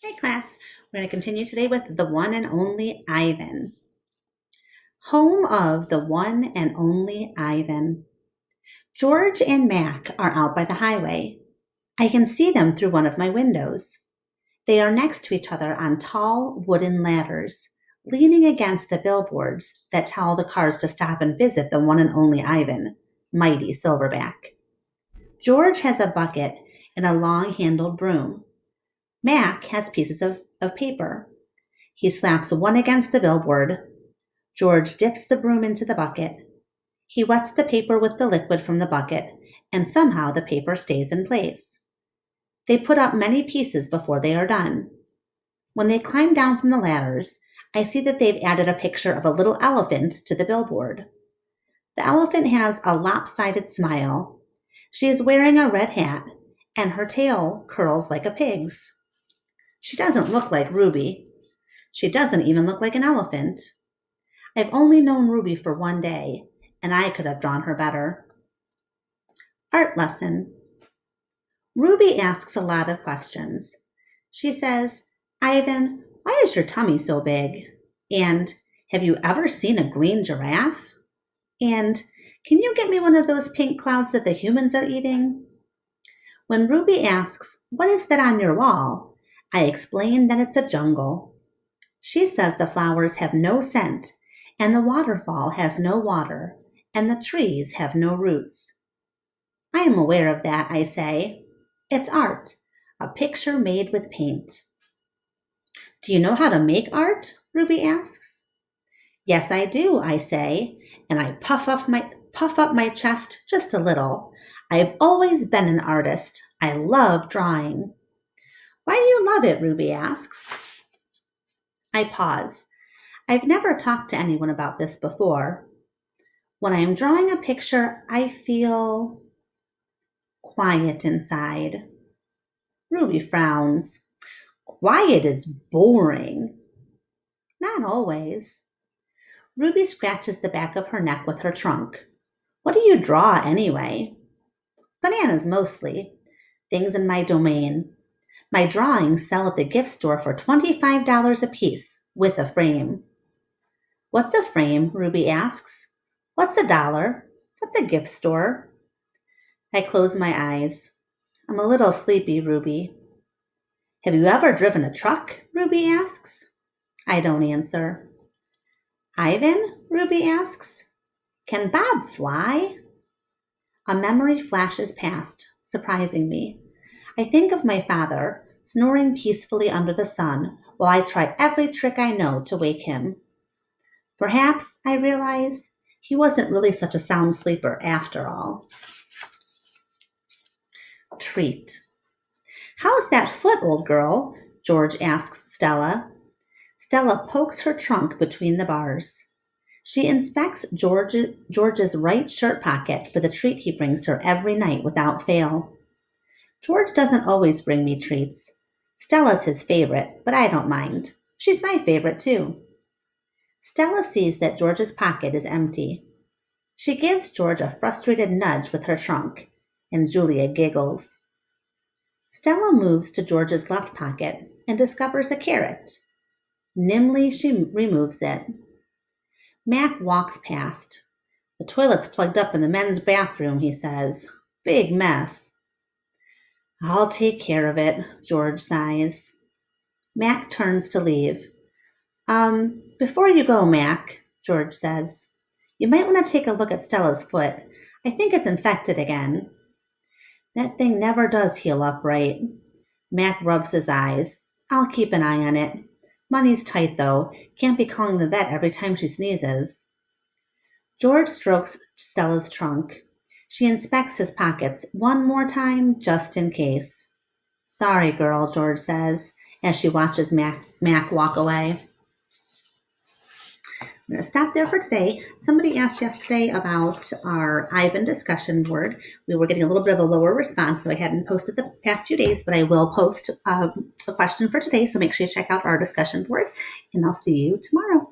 Hey class, we're going to continue today with the one and only Ivan. Home of the one and only Ivan. George and Mac are out by the highway. I can see them through one of my windows. They are next to each other on tall wooden ladders, leaning against the billboards that tell the cars to stop and visit the one and only Ivan, mighty Silverback. George has a bucket and a long-handled broom. Mac has pieces of paper. He slaps one against the billboard. George dips the broom into the bucket. He wets the paper with the liquid from the bucket, and somehow the paper stays in place. They put up many pieces before they are done. When they climb down from the ladders, I see that they've added a picture of a little elephant to the billboard. The elephant has a lopsided smile. She is wearing a red hat, and her tail curls like a pig's. She doesn't look like Ruby. She doesn't even look like an elephant. I've only known Ruby for one day, and I could have drawn her better. Art lesson. Ruby asks a lot of questions. She says, Ivan, why is your tummy so big? And have you ever seen a green giraffe? And can you get me one of those pink clouds that the humans are eating? When Ruby asks, what is that on your wall? I explain that it's a jungle. She says the flowers have no scent, and the waterfall has no water, and the trees have no roots. I am aware of that, I say. It's art, a picture made with paint. Do you know how to make art? Ruby asks. Yes, I do, I say, and I puff up my chest just a little. I've always been an artist. I love drawing. Why do you love it? Ruby asks. I pause. I've never talked to anyone about this before. When I am drawing a picture, I feel quiet inside. Ruby frowns. Quiet is boring. Not always. Ruby scratches the back of her neck with her trunk. What do you draw anyway? Bananas mostly. Things in my domain. My drawings sell at the gift store for $25 a piece, with a frame. What's a frame? Ruby asks. What's $1? What's a gift store? I close my eyes. I'm a little sleepy, Ruby. Have you ever driven a truck? Ruby asks. I don't answer. Ivan? Ruby asks. Can Bob fly? A memory flashes past, surprising me. I think of my father, snoring peacefully under the sun, while I try every trick I know to wake him. Perhaps, I realize, he wasn't really such a sound sleeper after all. Treat. How's that foot, old girl? George asks Stella. Stella pokes her trunk between the bars. She inspects George's right shirt pocket for the treat he brings her every night without fail. George doesn't always bring me treats. Stella's his favorite, but I don't mind. She's my favorite too. Stella sees that George's pocket is empty. She gives George a frustrated nudge with her trunk, and Julia giggles. Stella moves to George's left pocket and discovers a carrot. Nimbly, she removes it. Mac walks past. The toilet's plugged up in the men's bathroom, he says. Big mess. I'll take care of it, George sighs. Mac turns to leave. Before you go, Mac, George says, you might want to take a look at Stella's foot. I think it's infected again. That thing never does heal up right. Mac rubs his eyes. I'll keep an eye on it. Money's tight, though. Can't be calling the vet every time she sneezes. George strokes Stella's trunk. She inspects his pockets one more time, just in case. Sorry, girl, George says, as she watches Mac walk away. I'm going to stop there for today. Somebody asked yesterday about our Ivan discussion board. We were getting a little bit of a lower response, so I hadn't posted the past few days, but I will post a question for today, so make sure you check out our discussion board, and I'll see you tomorrow.